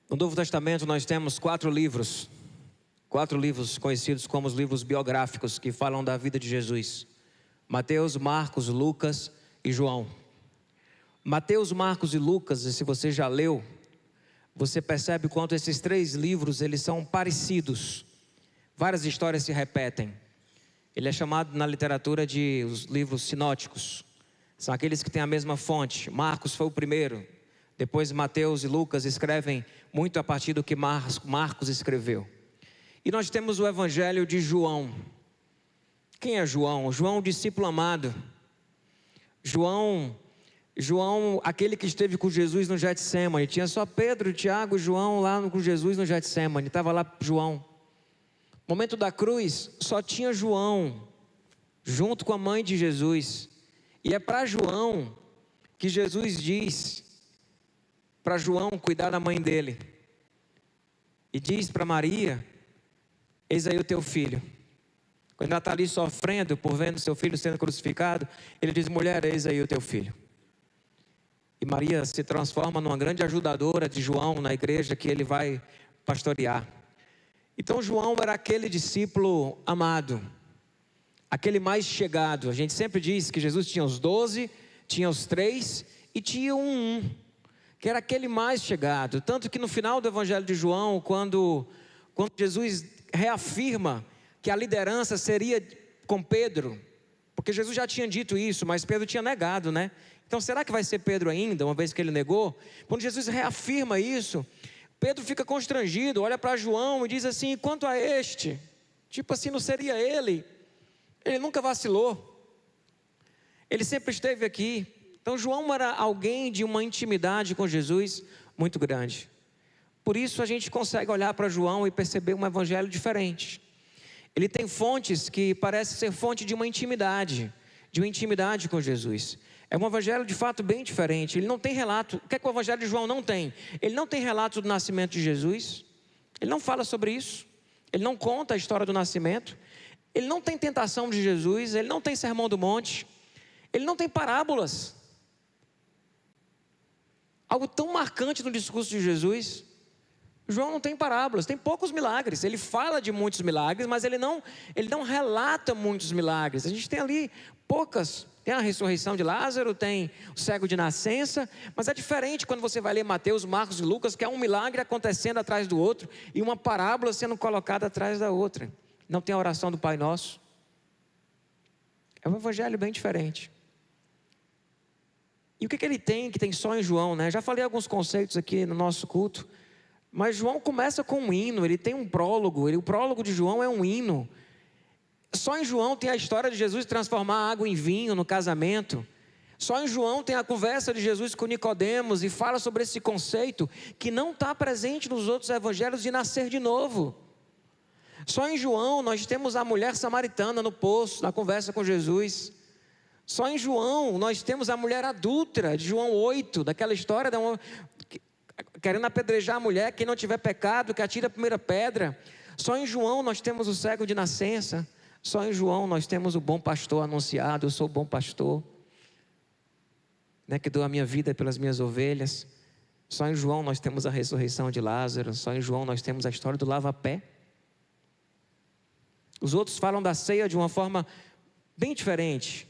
No Novo Testamento nós temos 4 livros conhecidos como os livros biográficos que falam da vida de Jesus: Mateus, Marcos, Lucas e João. Mateus, Marcos e Lucas, e se você já leu, você percebe quanto esses 3 livros eles são parecidos. Várias histórias se repetem. Ele é chamado na literatura de os livros sinóticos. São aqueles que têm a mesma fonte. Marcos foi o primeiro. Depois Mateus e Lucas escrevem muito a partir do que Marcos escreveu. E nós temos o Evangelho de João. Quem é João? João, o discípulo amado. João, aquele que esteve com Jesus no Getsemane. Tinha só Pedro, Tiago e João lá com Jesus no Getsemane. Estava lá João. No momento da cruz, só tinha João, junto com a mãe de Jesus. E é para João que Jesus diz para João cuidar da mãe dele. E diz para Maria: eis aí o teu filho. Quando ela está ali sofrendo por vendo seu filho sendo crucificado, ele diz: mulher, eis aí o teu filho. E Maria se transforma numa grande ajudadora de João na igreja que ele vai pastorear. Então João era aquele discípulo amado, aquele mais chegado. A gente sempre diz que Jesus tinha os 12, tinha os 3 e tinha um, que era aquele mais chegado. Tanto que no final do Evangelho de João, quando Jesus reafirma que a liderança seria com Pedro, porque Jesus já tinha dito isso, mas Pedro tinha negado, né? Então será que vai ser Pedro ainda, uma vez que ele negou? Quando Jesus reafirma isso, Pedro fica constrangido, olha para João e diz assim: quanto a este, tipo assim, não seria ele? Ele nunca vacilou, ele sempre esteve aqui. Então João era alguém de uma intimidade com Jesus muito grande. Por isso a gente consegue olhar para João e perceber um evangelho diferente. Ele tem fontes que parecem ser fonte de uma intimidade com Jesus. É um evangelho de fato bem diferente. Ele não tem relato. O que é que o evangelho de João não tem? Ele não tem relato do nascimento de Jesus. Ele não fala sobre isso. Ele não conta a história do nascimento. Ele não tem tentação de Jesus. Ele não tem sermão do monte. Ele não tem parábolas. Algo tão marcante no discurso de Jesus. João não tem parábolas, tem poucos milagres. Ele fala de muitos milagres, mas ele não relata muitos milagres. A gente tem ali poucas. Tem a ressurreição de Lázaro, tem o cego de nascença, mas é diferente quando você vai ler Mateus, Marcos e Lucas, que é um milagre acontecendo atrás do outro e uma parábola sendo colocada atrás da outra. Não tem a oração do Pai Nosso. É um evangelho bem diferente. E o que ele tem que tem só em João, né? Já falei alguns conceitos aqui no nosso culto, mas João começa com um hino, ele tem um prólogo, o prólogo de João é um hino. Só em João tem a história de Jesus transformar água em vinho no casamento. Só em João tem a conversa de Jesus com Nicodemos e fala sobre esse conceito que não está presente nos outros evangelhos de nascer de novo. Só em João nós temos a mulher samaritana no poço, na conversa com Jesus. Só em João nós temos a mulher adúltera de João 8, daquela história querendo apedrejar a mulher: quem não tiver pecado, que atire a primeira pedra. Só em João nós temos o cego de nascença. Só em João nós temos o bom pastor anunciado: eu sou o bom pastor, né, que dou a minha vida pelas minhas ovelhas. Só em João nós temos a ressurreição de Lázaro. Só em João nós temos a história do lava-pé. Os outros falam da ceia de uma forma bem diferente,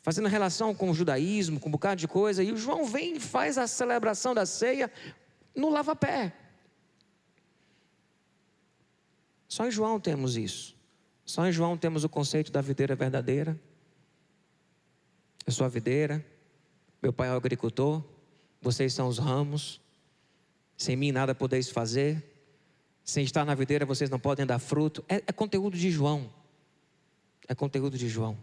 fazendo relação com o judaísmo, com um bocado de coisa. E o João vem e faz a celebração da ceia no lava-pé. Só em João temos isso. Só em João temos o conceito da videira verdadeira. Eu sou a videira, meu pai é o agricultor, vocês são os ramos. Sem mim nada podeis fazer. Sem estar na videira vocês não podem dar fruto. É conteúdo de João. É conteúdo de João.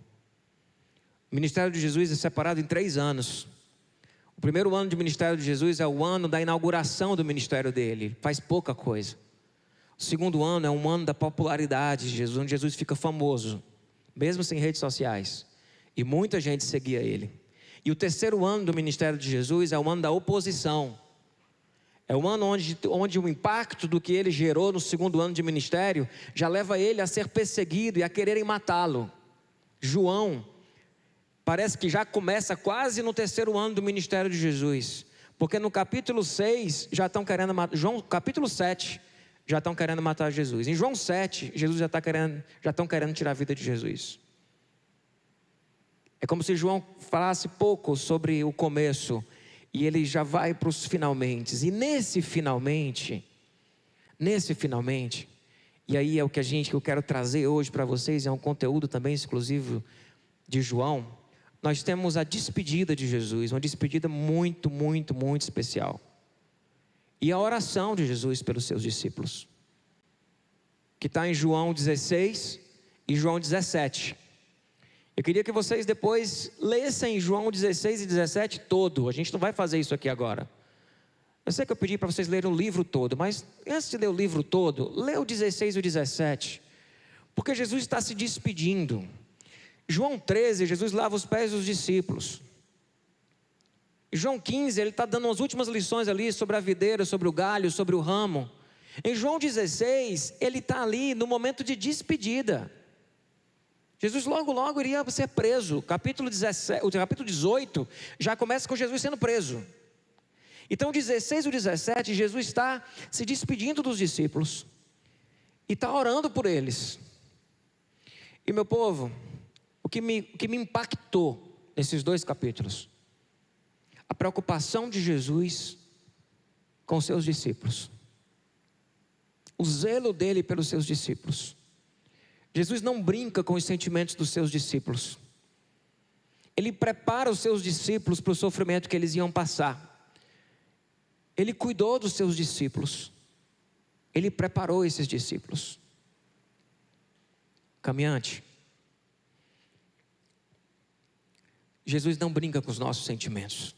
O ministério de Jesus é separado em 3 anos. O primeiro ano de ministério de Jesus é o ano da inauguração do ministério dele. Faz pouca coisa. O segundo ano é um ano da popularidade de Jesus, onde Jesus fica famoso, mesmo sem redes sociais. E muita gente seguia ele. E o terceiro ano do ministério de Jesus é o ano da oposição. É o ano onde o impacto do que ele gerou no segundo ano de ministério já leva ele a ser perseguido e a quererem matá-lo. João parece que já começa quase no terceiro ano do ministério de Jesus, Porque no capítulo 6 já estão querendo matar, capítulo 7 já estão querendo matar Jesus. Em João 7, Jesus já estão querendo tirar a vida de Jesus. É como se João falasse pouco sobre o começo e ele já vai para os finalmente. E nesse finalmente, e aí é o que eu quero trazer hoje para vocês, é um conteúdo também exclusivo de João. Nós temos a despedida de Jesus, uma despedida muito, muito, muito especial. E a oração de Jesus pelos seus discípulos, que está em João 16 e João 17. Eu queria que vocês depois lessem João 16 e 17 todo. A gente não vai fazer isso aqui agora. Eu sei que eu pedi para vocês lerem o livro todo, mas antes de ler o livro todo, lê o 16 e o 17. Porque Jesus está se despedindo. João 13, Jesus lava os pés dos discípulos. João 15, ele está dando as últimas lições ali sobre a videira, sobre o galho, sobre o ramo. Em João 16, ele está ali no momento de despedida. Jesus logo iria ser preso. Capítulo 18 já começa com Jesus sendo preso. Então 16 e 17, Jesus está se despedindo dos discípulos e está orando por eles. E meu povo, o que me impactou nesses dois capítulos, a preocupação de Jesus com os seus discípulos, o zelo dele pelos seus discípulos. Jesus não brinca com os sentimentos dos seus discípulos. Ele prepara os seus discípulos para o sofrimento que eles iam passar. Ele cuidou dos seus discípulos. Ele preparou esses discípulos. Caminhante, Jesus não brinca com os nossos sentimentos.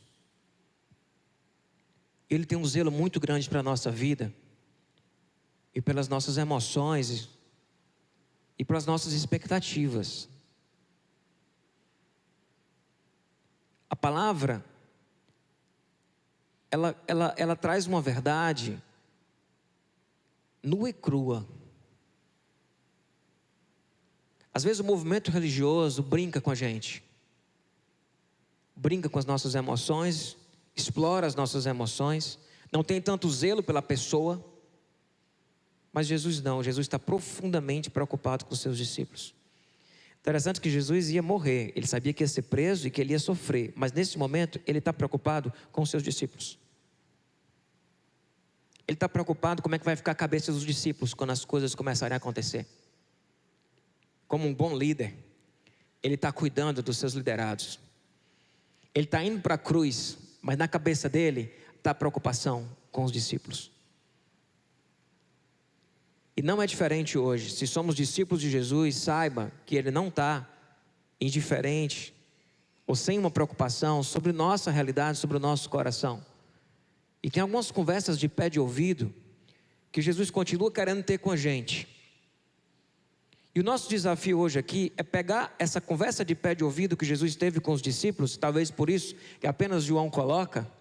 Ele tem um zelo muito grande para a nossa vida e pelas nossas emoções e pelas nossas expectativas. A palavra, ela traz uma verdade nua e crua. Às vezes o movimento religioso brinca com a gente, brinca com as nossas emoções, explora as nossas emoções, não tem tanto zelo pela pessoa. Mas Jesus não, Jesus está profundamente preocupado com os seus discípulos. Interessante que Jesus ia morrer, ele sabia que ia ser preso e que ele ia sofrer, mas nesse momento ele está preocupado com os seus discípulos. Ele está preocupado como é que vai ficar a cabeça dos discípulos quando as coisas começarem a acontecer. Como um bom líder, ele está cuidando dos seus liderados. Ele está indo para a cruz, mas na cabeça dele está a preocupação com os discípulos. E não é diferente hoje. Se somos discípulos de Jesus, saiba que Ele não está indiferente ou sem uma preocupação sobre nossa realidade, sobre o nosso coração. E tem algumas conversas de pé de ouvido que Jesus continua querendo ter com a gente. E o nosso desafio hoje aqui é pegar essa conversa de pé de ouvido que Jesus teve com os discípulos, talvez por isso que apenas João coloca,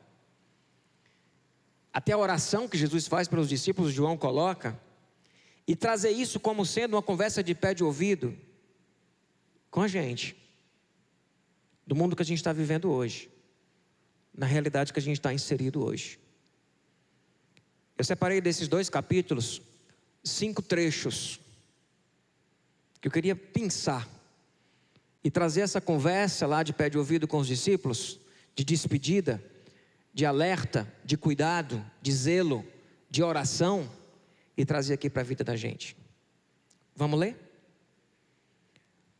até a oração que Jesus faz para os discípulos, João coloca, e trazer isso como sendo uma conversa de pé de ouvido com a gente, do mundo que a gente está vivendo hoje, na realidade que a gente está inserido hoje. Eu separei desses dois capítulos 5 trechos que eu queria pensar e trazer essa conversa lá de pé de ouvido com os discípulos, de despedida, de alerta, de cuidado, de zelo, de oração, e trazer aqui para a vida da gente. Vamos ler?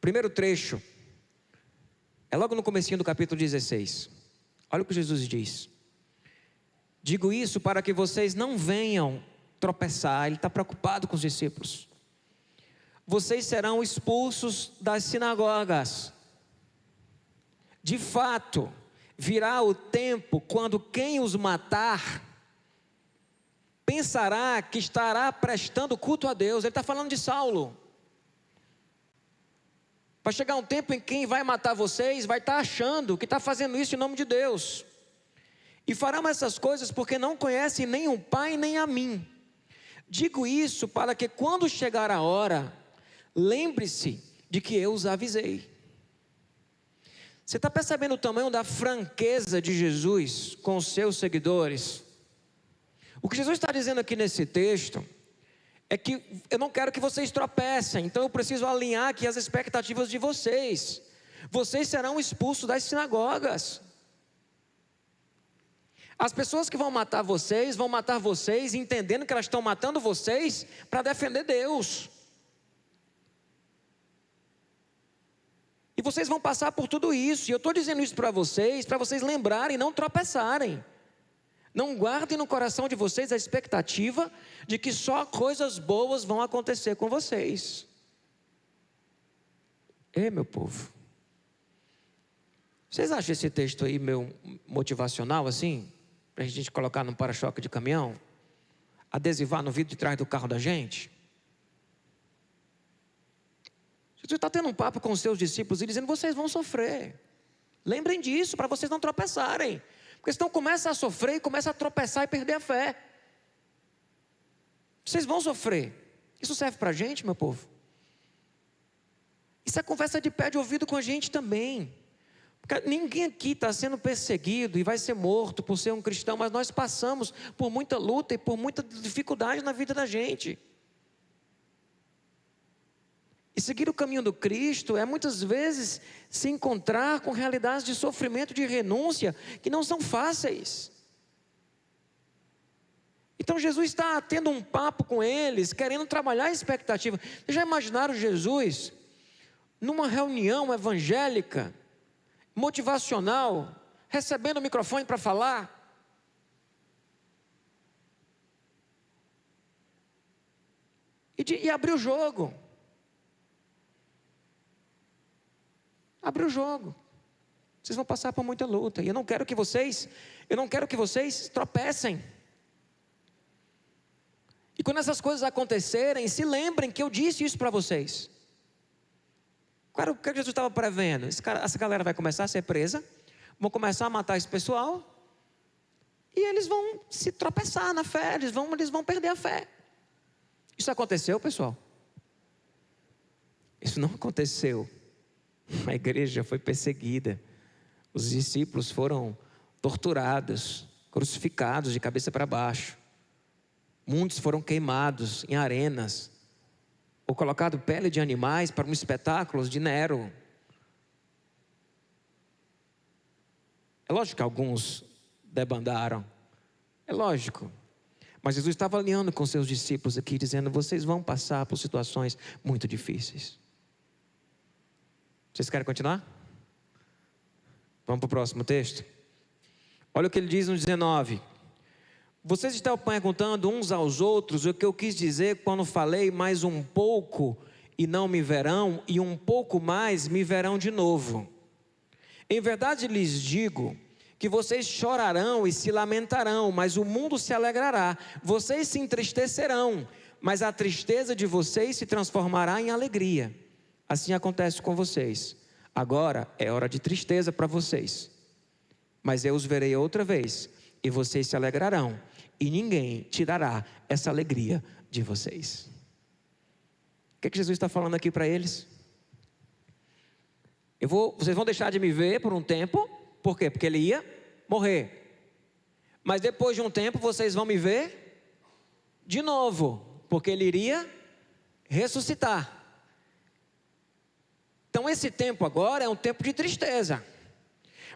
Primeiro trecho é logo no comecinho do capítulo 16. Olha o que Jesus diz: digo isso para que vocês não venham tropeçar. Ele está preocupado com os discípulos. Vocês serão expulsos das sinagogas. De fato, virá o tempo quando quem os matar pensará que estará prestando culto a Deus. Ele está falando de Saulo. Vai chegar um tempo em que quem vai matar vocês vai estar achando que está fazendo isso em nome de Deus. E farão essas coisas porque não conhecem nem o Pai nem a mim. Digo isso para que quando chegar a hora, lembre-se de que eu os avisei. Você está percebendo o tamanho da franqueza de Jesus com os seus seguidores? O que Jesus está dizendo aqui nesse texto é que eu não quero que vocês tropecem, então eu preciso alinhar aqui as expectativas de vocês. Vocês serão expulsos das sinagogas. As pessoas que vão matar vocês entendendo que elas estão matando vocês para defender Deus. E vocês vão passar por tudo isso, e eu estou dizendo isso para vocês lembrarem, não tropeçarem. Não guardem no coração de vocês a expectativa de que só coisas boas vão acontecer com vocês. Ei, meu povo, vocês acham esse texto aí meio motivacional assim? Para a gente colocar num para-choque de caminhão? Adesivar no vidro de trás do carro da gente? Jesus está tendo um papo com os seus discípulos e dizendo: vocês vão sofrer. Lembrem disso, para vocês não tropeçarem. Porque senão começa a sofrer e começa a tropeçar e perder a fé. Vocês vão sofrer. Isso serve para a gente, meu povo? Isso é conversa de pé de ouvido com a gente também. Porque ninguém aqui está sendo perseguido e vai ser morto por ser um cristão, mas nós passamos por muita luta e por muita dificuldade na vida da gente. E seguir o caminho do Cristo é muitas vezes se encontrar com realidades de sofrimento, de renúncia, que não são fáceis. Então Jesus está tendo um papo com eles, querendo trabalhar a expectativa. Vocês já imaginaram Jesus numa reunião evangélica, motivacional, recebendo o microfone para falar? E abrir o jogo. Abre o jogo. Vocês vão passar por muita luta. E eu não quero que vocês tropecem. E quando essas coisas acontecerem, se lembrem que eu disse isso para vocês. Qual era o que Jesus estava prevendo? Essa galera vai começar a ser presa, vão começar a matar esse pessoal, e eles vão se tropeçar na fé, eles vão perder a fé. Isso aconteceu, pessoal? Isso não aconteceu. A igreja foi perseguida, os discípulos foram torturados, crucificados de cabeça para baixo, muitos foram queimados em arenas, ou colocado pele de animais para um espetáculo de Nero. É lógico que alguns debandaram, é lógico, mas Jesus estava alinhando com seus discípulos aqui, dizendo: vocês vão passar por situações muito difíceis. Vocês querem continuar? Vamos para o próximo texto. Olha o que ele diz no 19. Vocês estão perguntando uns aos outros o que eu quis dizer quando falei: mais um pouco e não me verão, e um pouco mais me verão de novo. Em verdade lhes digo que vocês chorarão e se lamentarão, mas o mundo se alegrará. Vocês se entristecerão, mas a tristeza de vocês se transformará em alegria. Assim acontece com vocês. Agora é hora de tristeza para vocês, mas eu os verei outra vez, e vocês se alegrarão, e ninguém tirará essa alegria de vocês. O que Jesus está falando aqui para eles? Vocês vão deixar de me ver por um tempo. Por quê? Porque ele ia morrer. Mas depois de um tempo vocês vão me ver de novo, porque ele iria ressuscitar. Então esse tempo agora é um tempo de tristeza,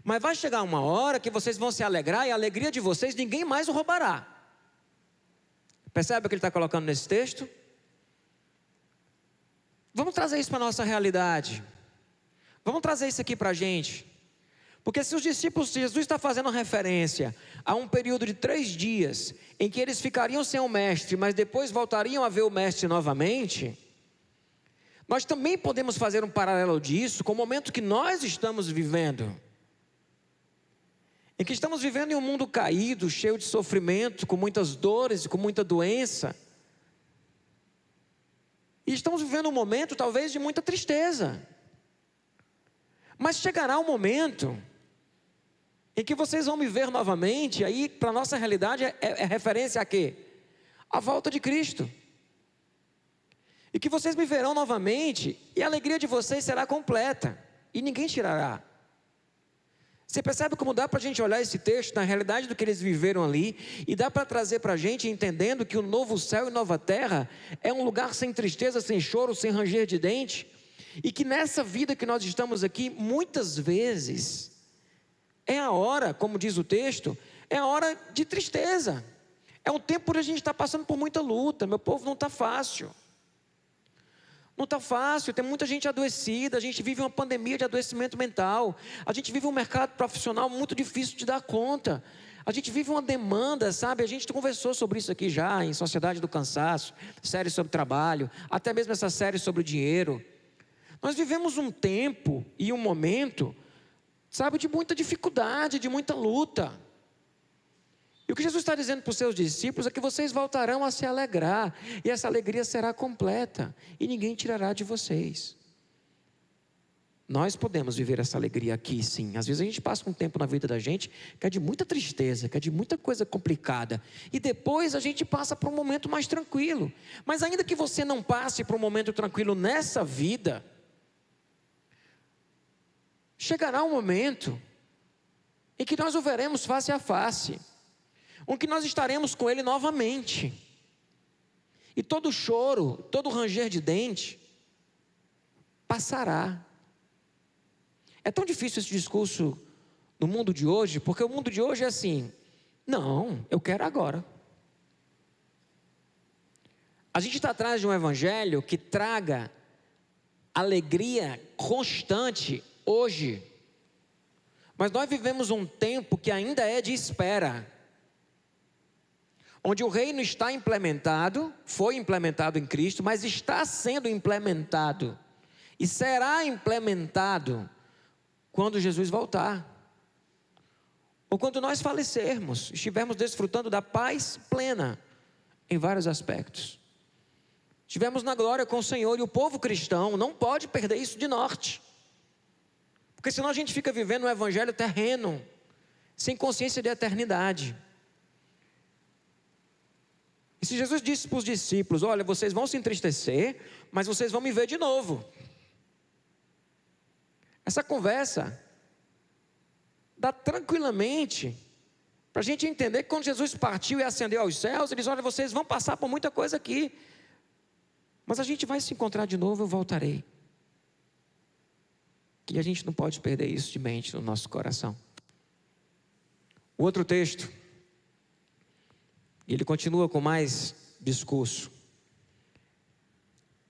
mas vai chegar uma hora que vocês vão se alegrar, e a alegria de vocês ninguém mais o roubará. Percebe o que ele está colocando nesse texto? Vamos trazer isso para a nossa realidade. Vamos trazer isso aqui para a gente. Porque se os discípulos, Jesus está fazendo referência a um período de 3 dias, em que eles ficariam sem o mestre, mas depois voltariam a ver o mestre novamente, nós também podemos fazer um paralelo disso com o momento que nós estamos vivendo. Em que estamos vivendo em um mundo caído, cheio de sofrimento, com muitas dores e com muita doença. E estamos vivendo um momento talvez de muita tristeza. Mas chegará um momento em que vocês vão me ver novamente. Aí para a nossa realidade é referência a quê? A volta de Cristo. E que vocês me verão novamente, e a alegria de vocês será completa, e ninguém tirará Você percebe como dá para a gente olhar esse texto na realidade do que eles viveram ali, e dá para trazer para a gente entendendo que o novo céu e nova terra é um lugar sem tristeza, sem choro, sem ranger de dente, e que nessa vida que nós estamos aqui, muitas vezes, é a hora, como diz o texto, é a hora de tristeza, é um tempo onde a gente está passando por muita luta, meu povo, não está fácil. Não está fácil, tem muita gente adoecida, a gente vive uma pandemia de adoecimento mental, a gente vive um mercado profissional muito difícil de dar conta, a gente vive uma demanda, sabe? A gente conversou sobre isso aqui já, em Sociedade do Cansaço, série sobre trabalho, até mesmo essa série sobre o dinheiro. Nós vivemos um tempo e um momento, sabe, de muita dificuldade, de muita luta. E o que Jesus está dizendo para os seus discípulos é que vocês voltarão a se alegrar, e essa alegria será completa, e ninguém tirará de vocês. Nós podemos viver essa alegria aqui, sim. Às vezes a gente passa um tempo na vida da gente que é de muita tristeza, que é de muita coisa complicada, e depois a gente passa para um momento mais tranquilo. Mas ainda que você não passe para um momento tranquilo nessa vida, chegará um momento em que nós o veremos face a face, em que nós estaremos com Ele novamente, e todo choro, todo ranger de dente passará. É tão difícil esse discurso no mundo de hoje, porque o mundo de hoje é assim: não, eu quero agora. A gente está atrás de um evangelho que traga alegria constante hoje, mas nós vivemos um tempo que ainda é de espera, onde o reino está implementado, foi implementado em Cristo, mas está sendo implementado, e será implementado quando Jesus voltar, ou quando nós falecermos, estivermos desfrutando da paz plena, em vários aspectos, estivermos na glória com o Senhor, e o povo cristão não pode perder isso de norte, porque senão a gente fica vivendo um evangelho terreno, sem consciência de eternidade. E se Jesus disse para os discípulos: olha, vocês vão se entristecer, mas vocês vão me ver de novo. Essa conversa dá tranquilamente para a gente entender que quando Jesus partiu e ascendeu aos céus, ele disse: olha, vocês vão passar por muita coisa aqui, mas a gente vai se encontrar de novo, eu voltarei. E a gente não pode perder isso de mente no nosso coração. O outro texto, e ele continua com mais discurso,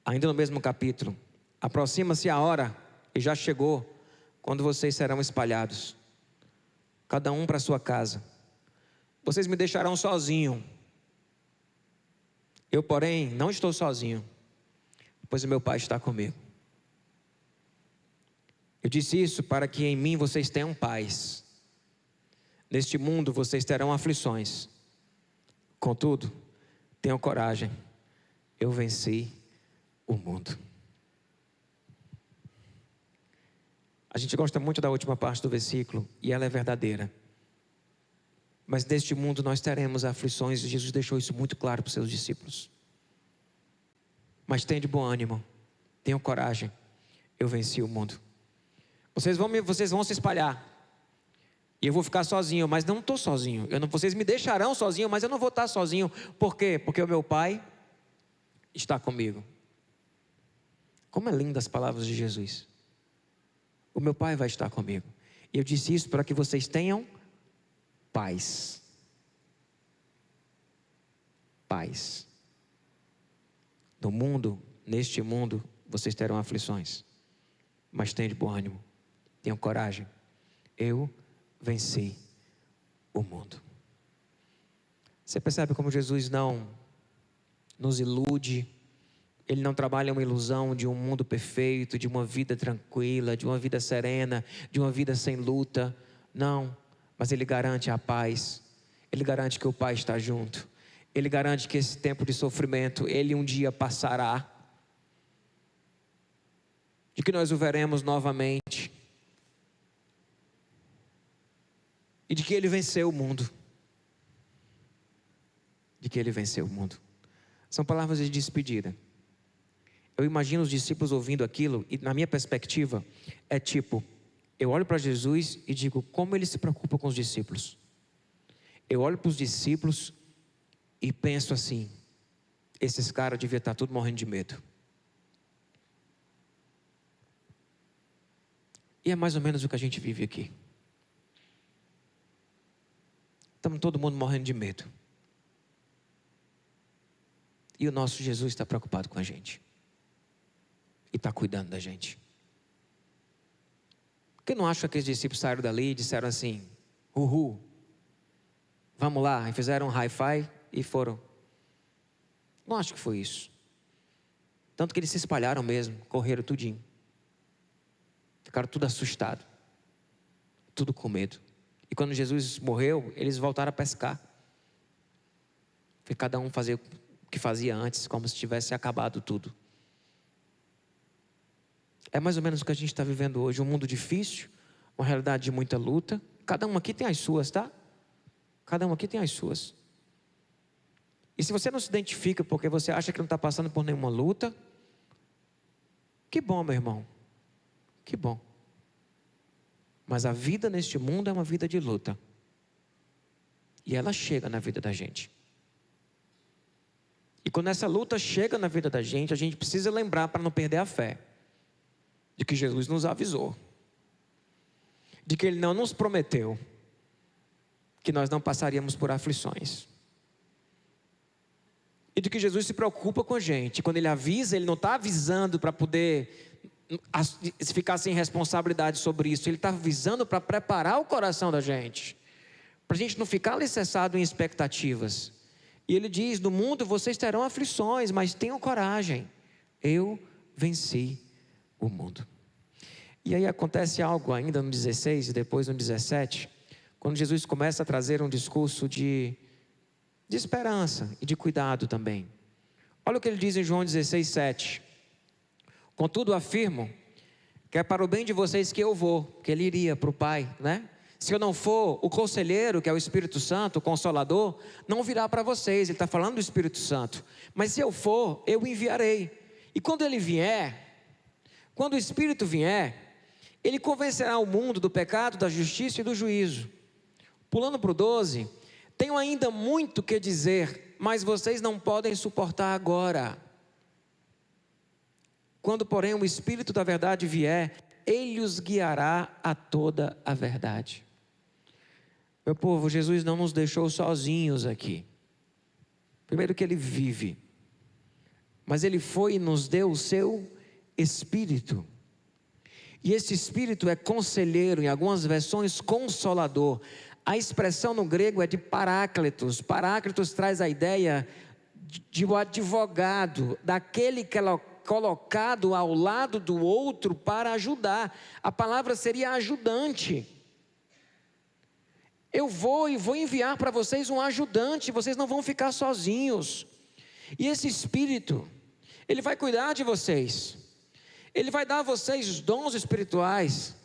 ainda no mesmo capítulo: aproxima-se a hora, e já chegou, quando vocês serão espalhados, cada um para a sua casa. Vocês me deixarão sozinho. Eu, porém, não estou sozinho, pois o meu Pai está comigo. Eu disse isso para que em mim vocês tenham paz. Neste mundo vocês terão aflições. Contudo, tenham coragem, eu venci o mundo. A gente gosta muito da última parte do versículo, e ela é verdadeira. Mas neste mundo nós teremos aflições, e Jesus deixou isso muito claro para os seus discípulos. Mas tenham de bom ânimo, tenham coragem, eu venci o mundo. Vocês vão se espalhar, e eu vou ficar sozinho, mas não estou sozinho. Vocês me deixarão sozinho, mas eu não vou estar sozinho. Por quê? Porque o meu Pai está comigo. Como é linda as palavras de Jesus. O meu Pai vai estar comigo. E eu disse isso para que vocês tenham paz. Paz. No mundo, neste mundo, vocês terão aflições. Mas tenham de bom ânimo. Tenham coragem. Eu venci o mundo. Você percebe como Jesus não nos ilude? Ele não trabalha uma ilusão de um mundo perfeito, de uma vida tranquila, de uma vida serena, de uma vida sem luta. Não, mas Ele garante a paz. Ele garante que o Pai está junto. Ele garante que esse tempo de sofrimento, Ele um dia passará. De que nós o veremos novamente. E de que Ele venceu o mundo. De que Ele venceu o mundo. São palavras de despedida. Eu imagino os discípulos ouvindo aquilo, e na minha perspectiva, é tipo: Eu olho para Jesus e digo, como ele se preocupa com os discípulos. Eu olho para os discípulos e penso assim, esses caras deviam estar tudo morrendo de medo. E é mais ou menos o que a gente vive aqui. Estamos todo mundo morrendo de medo. E o nosso Jesus está preocupado com a gente. E está cuidando da gente. Porque não acho que aqueles discípulos saíram dali e disseram assim, uhul, vamos lá, e fizeram um hi-fi e foram. Não acho que foi isso. Tanto que eles se espalharam mesmo, correram tudinho. Ficaram tudo assustados. Tudo com medo. E quando Jesus morreu, eles voltaram a pescar. Foi cada um fazer o que fazia antes, como se tivesse acabado tudo. É mais ou menos o que a gente está vivendo hoje. Um mundo difícil, uma realidade de muita luta. Cada um aqui tem as suas, tá? Cada um aqui tem as suas. E se você não se identifica porque você acha que não está passando por nenhuma luta, que bom, meu irmão. Que bom. Mas a vida neste mundo é uma vida de luta. E ela chega na vida da gente. E quando essa luta chega na vida da gente, a gente precisa lembrar para não perder a fé. De que Jesus nos avisou. De que Ele não nos prometeu que nós não passaríamos por aflições. E de que Jesus se preocupa com a gente. Quando Ele avisa, Ele não está avisando para poder ficar sem responsabilidade sobre isso. Ele está avisando para preparar o coração da gente. Para a gente não ficar alicerçado em expectativas. E Ele diz, no mundo vocês terão aflições, mas tenham coragem. Eu venci o mundo. E aí acontece algo ainda no 16 e depois no 17, quando Jesus começa a trazer um discurso de esperança e de cuidado também. Olha o que ele diz em João 16, 7. Contudo afirmo que é para o bem de vocês que eu vou, que ele iria para o Pai, né? Se eu não for, o conselheiro, que é o Espírito Santo, o Consolador, não virá para vocês. Ele está falando do Espírito Santo. Mas se eu for, eu enviarei. E quando ele vier, quando o Espírito vier, ele convencerá o mundo do pecado, da justiça e do juízo. Pulando para o 12, tenho ainda muito que dizer, mas vocês não podem suportar agora. Quando, porém, o Espírito da verdade vier, Ele os guiará a toda a verdade. Meu povo, Jesus não nos deixou sozinhos aqui. Primeiro que Ele vive, mas Ele foi e nos deu o seu Espírito. E esse Espírito é conselheiro, em algumas versões consolador. A expressão no grego é de paráclitos. Paráclitos traz a ideia de um advogado, daquele que é colocado ao lado do outro para ajudar. A palavra seria ajudante. Eu vou enviar para vocês um ajudante, vocês não vão ficar sozinhos. E esse Espírito, ele vai cuidar de vocês. Ele vai dar a vocês dons espirituais.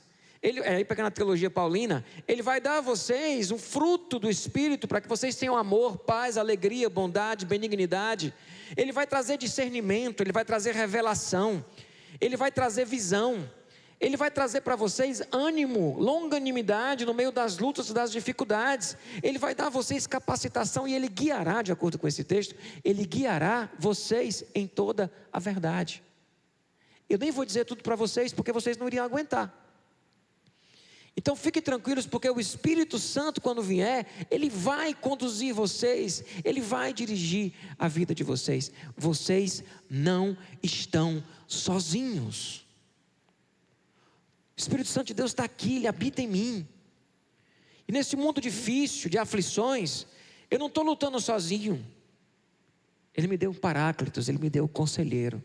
Aí pegando a teologia paulina, ele vai dar a vocês um fruto do Espírito para que vocês tenham amor, paz, alegria, bondade, benignidade. Ele vai trazer discernimento, ele vai trazer revelação, ele vai trazer visão, ele vai trazer para vocês ânimo, longanimidade no meio das lutas e das dificuldades. Ele vai dar a vocês capacitação e ele guiará, de acordo com esse texto, ele guiará vocês em toda a verdade. Eu nem vou dizer tudo para vocês, porque vocês não iriam aguentar. Então fiquem tranquilos, porque o Espírito Santo, quando vier, ele vai conduzir vocês, ele vai dirigir a vida de vocês. Vocês não estão sozinhos. O Espírito Santo de Deus está aqui, ele habita em mim. E nesse mundo difícil, de aflições, eu não estou lutando sozinho. Ele me deu paráclitos, ele me deu conselheiro,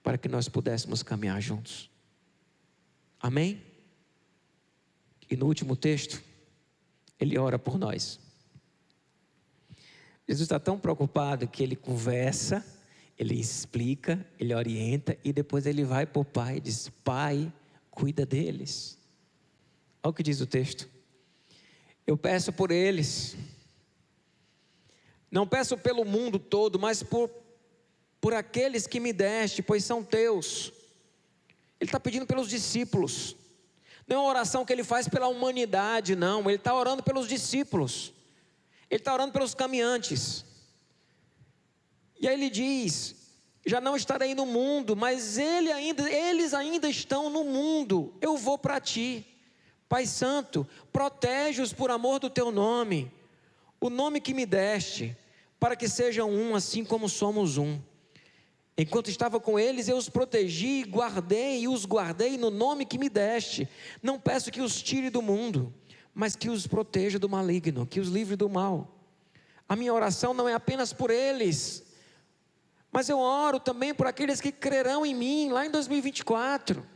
para que nós pudéssemos caminhar juntos. Amém? E no último texto, ele ora por nós. Jesus está tão preocupado que ele conversa, ele explica, ele orienta e depois ele vai para o Pai e diz: Pai, cuida deles. Olha o que diz o texto. Eu peço por eles. Não peço pelo mundo todo, mas por aqueles que me deste, pois são teus. Ele está pedindo pelos discípulos. Não é uma oração que ele faz pela humanidade, não. Ele está orando pelos discípulos. Ele está orando pelos caminhantes. E aí ele diz: já não estarei no mundo, mas eles ainda estão no mundo. Eu vou para ti. Pai Santo, protege-os por amor do teu nome, o nome que me deste, para que sejam um, assim como somos um. Enquanto estava com eles, eu os protegi, guardei e os guardei no nome que me deste. Não peço que os tire do mundo, mas que os proteja do maligno, que os livre do mal. A minha oração não é apenas por eles, mas eu oro também por aqueles que crerão em mim, lá em 2024.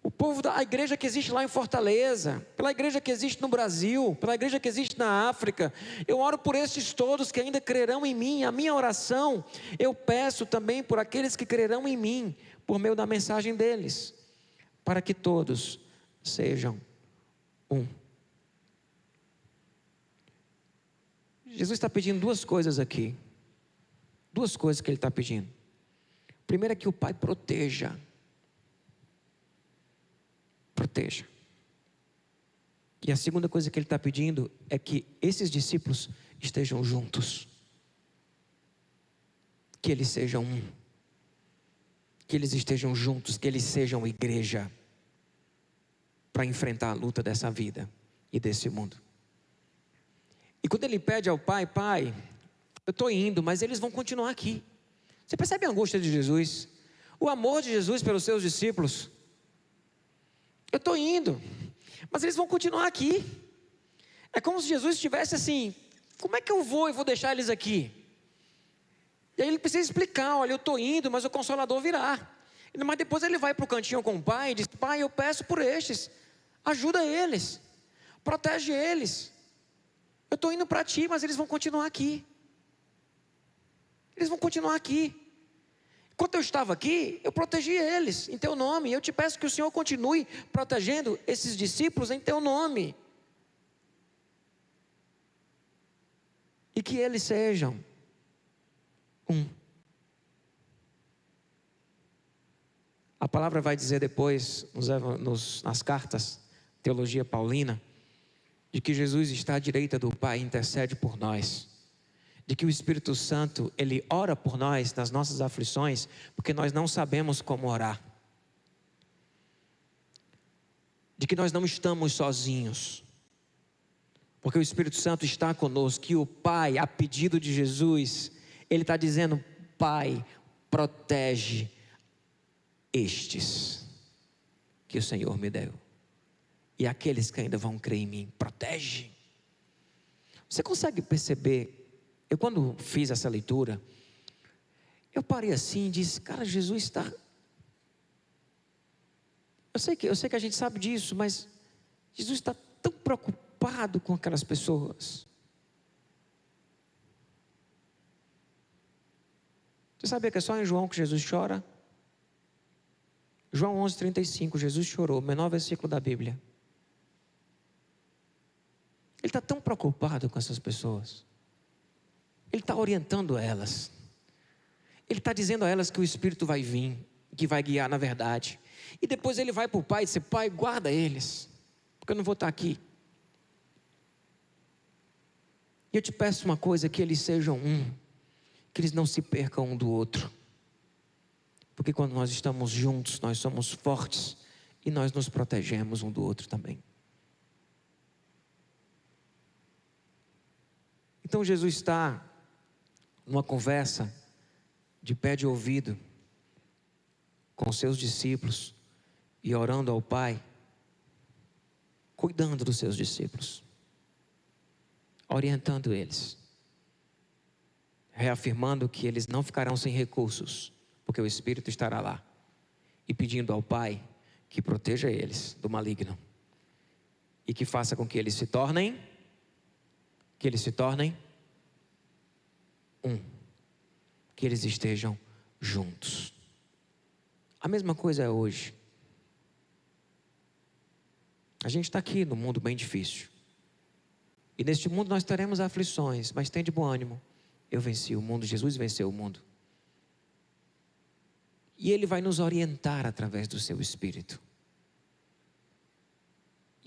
O povo da igreja que existe lá em Fortaleza, pela igreja que existe no Brasil, pela igreja que existe na África. Eu oro por esses todos que ainda crerão em mim. A minha oração, eu peço também por aqueles que crerão em mim, por meio da mensagem deles, para que todos sejam um. Jesus está pedindo duas coisas aqui. Duas coisas que ele está pedindo. Primeiro é que o Pai proteja. Proteja. E a segunda coisa que ele está pedindo é que esses discípulos estejam juntos. Que eles sejam um. Que eles estejam juntos, que eles sejam igreja. Para enfrentar a luta dessa vida e desse mundo. E quando ele pede ao Pai: Pai, eu estou indo, mas eles vão continuar aqui. Você percebe a angústia de Jesus? O amor de Jesus pelos seus discípulos. Eu estou indo, mas eles vão continuar aqui. É como se Jesus estivesse assim: como é que eu vou deixar eles aqui? E aí ele precisa explicar: olha, eu estou indo, mas o Consolador virá. Mas depois ele vai para o cantinho com o Pai e diz: Pai, eu peço por estes, ajuda eles, protege eles. Eu estou indo para ti, mas eles vão continuar aqui. Eles vão continuar aqui. Enquanto eu estava aqui, eu protegi eles em teu nome. E eu te peço que o Senhor continue protegendo esses discípulos em teu nome. E que eles sejam um. A palavra vai dizer depois, nas cartas, teologia paulina, de que Jesus está à direita do Pai e intercede por nós. De que o Espírito Santo, Ele ora por nós nas nossas aflições, porque nós não sabemos como orar. De que nós não estamos sozinhos, porque o Espírito Santo está conosco. Que o Pai, a pedido de Jesus, Ele está dizendo: Pai, protege estes que o Senhor me deu, e aqueles que ainda vão crer em mim, protege. Você consegue perceber? Eu, quando fiz essa leitura, eu parei assim e disse: cara, Jesus está... Eu sei que a gente sabe disso, mas Jesus está tão preocupado com aquelas pessoas. Você sabia que é só em João que Jesus chora? João 11:35, Jesus chorou, o menor versículo da Bíblia. Ele está tão preocupado com essas pessoas. Ele está orientando elas. Ele está dizendo a elas que o Espírito vai vir, que vai guiar na verdade. E depois ele vai para o Pai e diz: Pai, guarda eles, porque eu não vou estar aqui. E eu te peço uma coisa: que eles sejam um, que eles não se percam um do outro. Porque quando nós estamos juntos, nós somos fortes e nós nos protegemos um do outro também. Então Jesus está numa conversa de pé de ouvido com seus discípulos e orando ao Pai, cuidando dos seus discípulos, orientando eles, reafirmando que eles não ficarão sem recursos, porque o Espírito estará lá, e pedindo ao Pai que proteja eles do maligno e que faça com que eles se tornem um, que eles estejam juntos. A mesma coisa é hoje. A gente está aqui num mundo bem difícil, e neste mundo nós teremos aflições, mas tem de bom ânimo. Eu venci o mundo, Jesus venceu o mundo. E Ele vai nos orientar através do seu Espírito.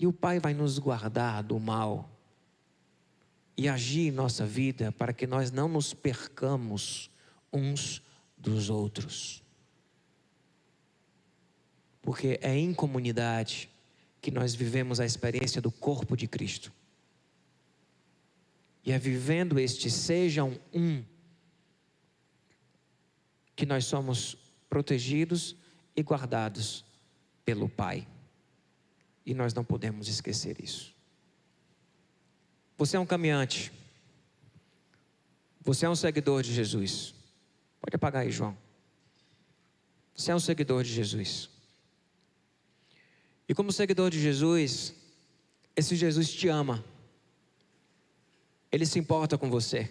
E o Pai vai nos guardar do mal e agir em nossa vida para que nós não nos percamos uns dos outros. Porque é em comunidade que nós vivemos a experiência do corpo de Cristo. E é vivendo este sejam um que nós somos protegidos e guardados pelo Pai. E nós não podemos esquecer isso. Você é um caminhante. Você é um seguidor de Jesus. Pode apagar aí, João. Você é um seguidor de Jesus. E como seguidor de Jesus, esse Jesus te ama. Ele se importa com você.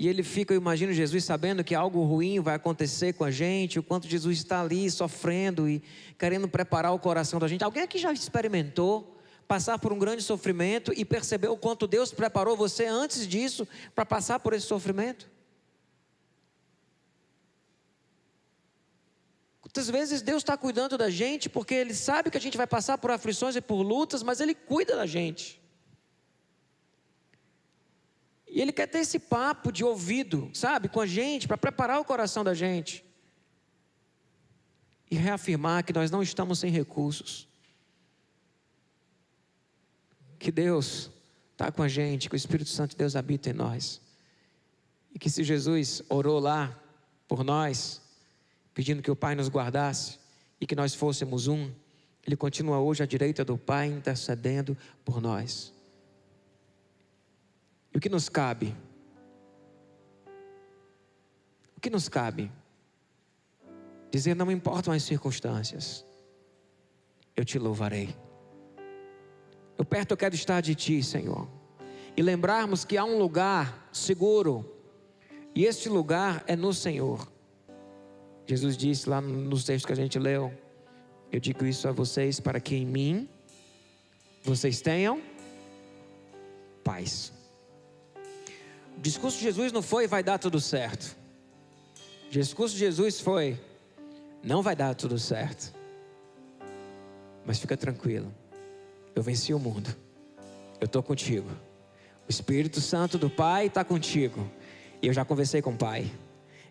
E ele fica, eu imagino Jesus sabendo que algo ruim vai acontecer com a gente, o quanto Jesus está ali sofrendo e querendo preparar o coração da gente. Alguém aqui já experimentou passar por um grande sofrimento e percebeu o quanto Deus preparou você antes disso para passar por esse sofrimento? Quantas vezes Deus está cuidando da gente porque Ele sabe que a gente vai passar por aflições e por lutas, mas Ele cuida da gente. E Ele quer ter esse papo de ouvido, sabe, com a gente, para preparar o coração da gente. E reafirmar que nós não estamos sem recursos. Que Deus está com a gente, que o Espírito Santo de Deus habita em nós. E que se Jesus orou lá por nós, pedindo que o Pai nos guardasse e que nós fôssemos um, Ele continua hoje à direita do Pai, intercedendo por nós. E o que nos cabe? O que nos cabe? Dizer, não importam as circunstâncias, eu te louvarei. Eu perto eu quero estar de ti, Senhor. E lembrarmos que há um lugar seguro, e este lugar é no Senhor. Jesus disse lá nos textos que a gente leu, eu digo isso a vocês para que em mim vocês tenham paz. O discurso de Jesus não foi, vai dar tudo certo. O discurso de Jesus foi, não vai dar tudo certo. Mas fica tranquilo, eu venci o mundo, eu estou contigo. O Espírito Santo do Pai está contigo. E eu já conversei com o Pai,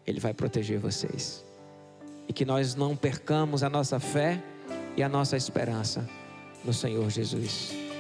Ele vai proteger vocês. E que nós não percamos a nossa fé e a nossa esperança no Senhor Jesus.